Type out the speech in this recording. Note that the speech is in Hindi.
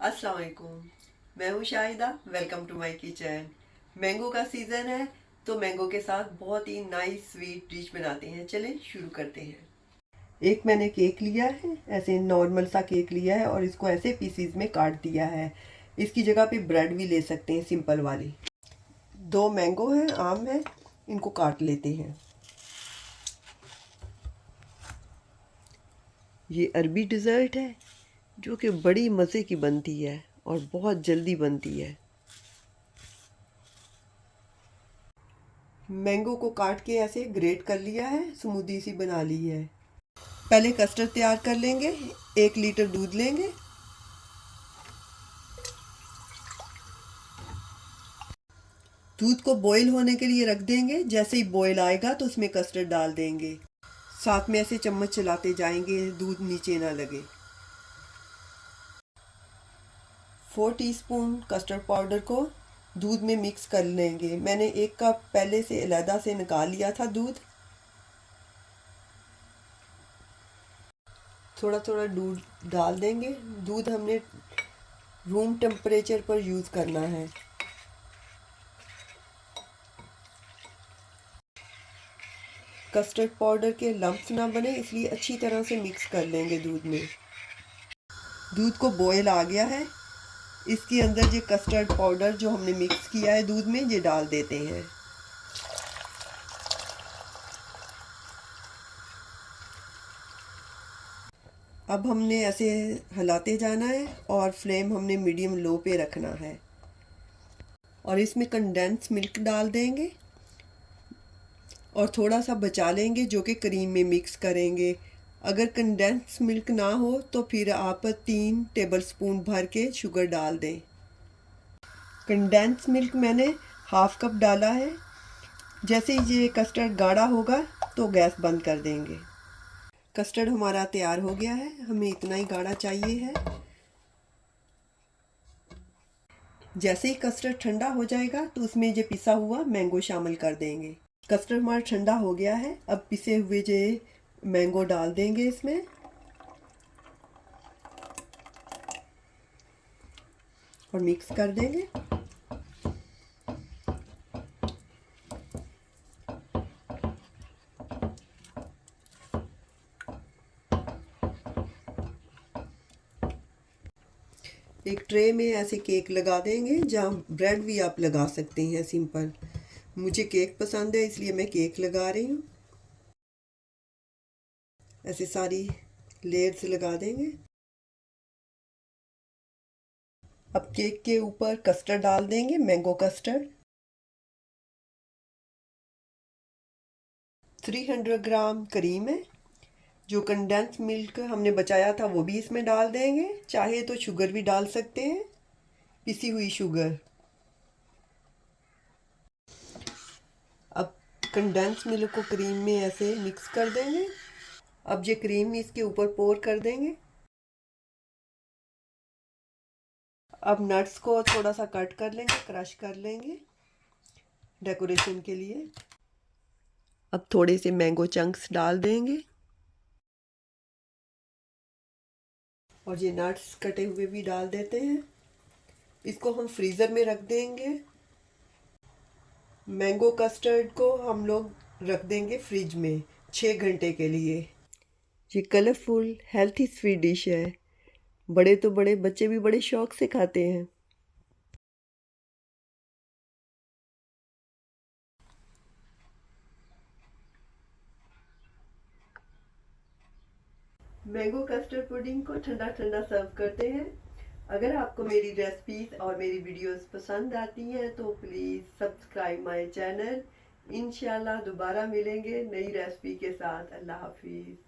अस्सलाम वालेकुम। मैं हूँ Shahida. Welcome to my kitchen. Mango का सीज़न है तो मैंगो के साथ बहुत ही नाइस स्वीट डिश बनाते हैं। चलें शुरू करते हैं। एक मैंने केक लिया है, ऐसे नॉर्मल सा केक लिया है और इसको ऐसे पीसीज में काट दिया है। इसकी जगह पे ब्रेड भी ले सकते हैं, सिंपल वाली। दो मैंगो हैं, आम है, इनको काट लेते हैं। ये अरबी डिज़र्ट है जो कि बड़ी मज़े की बनती है और बहुत जल्दी बनती है। मैंगो को काट के ऐसे ग्रेट कर लिया है, स्मूदी सी बना ली है। पहले कस्टर्ड तैयार कर लेंगे। 1 लीटर दूध लेंगे। दूध को बॉईल होने के लिए रख देंगे। जैसे ही बॉईल आएगा तो उसमें कस्टर्ड डाल देंगे। साथ में ऐसे चम्मच चलाते जाएंगे, दूध नीचे ना लगे। 4 टीस्पून कस्टर्ड पाउडर को दूध में मिक्स कर लेंगे। मैंने 1 कप पहले से अलहदा से निकाल लिया था दूध। थोड़ा थोड़ा दूध डाल देंगे। दूध हमने रूम टेम्परेचर पर यूज़ करना है। कस्टर्ड पाउडर के लम्प्स ना बने इसलिए अच्छी तरह से मिक्स कर लेंगे दूध में। दूध को बॉयल आ गया है। इसके अंदर ये कस्टर्ड पाउडर जो हमने मिक्स किया है दूध में, ये डाल देते हैं। अब हमने ऐसे हिलाते जाना है और फ्लेम हमने मीडियम लो पे रखना है। और इसमें कंडेंस मिल्क डाल देंगे और थोड़ा सा बचा लेंगे जो कि क्रीम में मिक्स करेंगे। अगर कंडेंस मिल्क ना हो तो फिर आप 3 टेबलस्पून भर के शुगर डाल दें। कंडेंस मिल्क मैंने हाफ कप डाला है। जैसे ही ये कस्टर्ड गाढ़ा होगा तो गैस बंद कर देंगे। कस्टर्ड हमारा तैयार हो गया है। हमें इतना ही गाढ़ा चाहिए है। जैसे ही कस्टर्ड ठंडा हो जाएगा तो उसमें जो पिसा हुआ मैंगो शामिल कर देंगे। कस्टर्ड हमारा ठंडा हो गया है। अब पिसे हुए जो मैंगो डाल देंगे इसमें और मिक्स कर देंगे। एक ट्रे में ऐसे केक लगा देंगे, जहाँ ब्रेड भी आप लगा सकते हैं सिंपल। मुझे केक पसंद है इसलिए मैं केक लगा रही हूँ। ऐसे सारी लेयर्स लगा देंगे। अब केक के ऊपर कस्टर्ड डाल देंगे, मैंगो कस्टर्ड। 300 ग्राम क्रीम है। जो कंडेंस मिल्क हमने बचाया था वो भी इसमें डाल देंगे। चाहे तो शुगर भी डाल सकते हैं, पिसी हुई शुगर। अब कंडेंस मिल्क को क्रीम में ऐसे मिक्स कर देंगे। अब ये क्रीम इसके ऊपर पोर कर देंगे। अब नट्स को थोड़ा सा कट कर लेंगे, क्रश कर लेंगे डेकोरेशन के लिए। अब थोड़े से मैंगो चंक्स डाल देंगे और ये नट्स कटे हुए भी डाल देते हैं। इसको हम फ्रीज़र में रख देंगे। मैंगो कस्टर्ड को हम लोग रख देंगे फ्रिज में 6 घंटे के लिए। ये कलरफुल हेल्थी स्वीट डिश है। बड़े तो बड़े, बच्चे भी बड़े शौक से खाते हैं। मैंगो कस्टर्ड पुडिंग को ठंडा ठंडा सर्व करते हैं। अगर आपको मेरी रेसिपीज और मेरी वीडियोस पसंद आती हैं तो प्लीज़ सब्सक्राइब माय चैनल। इंशाल्लाह दोबारा मिलेंगे नई रेसिपी के साथ। अल्लाह हाफिज़।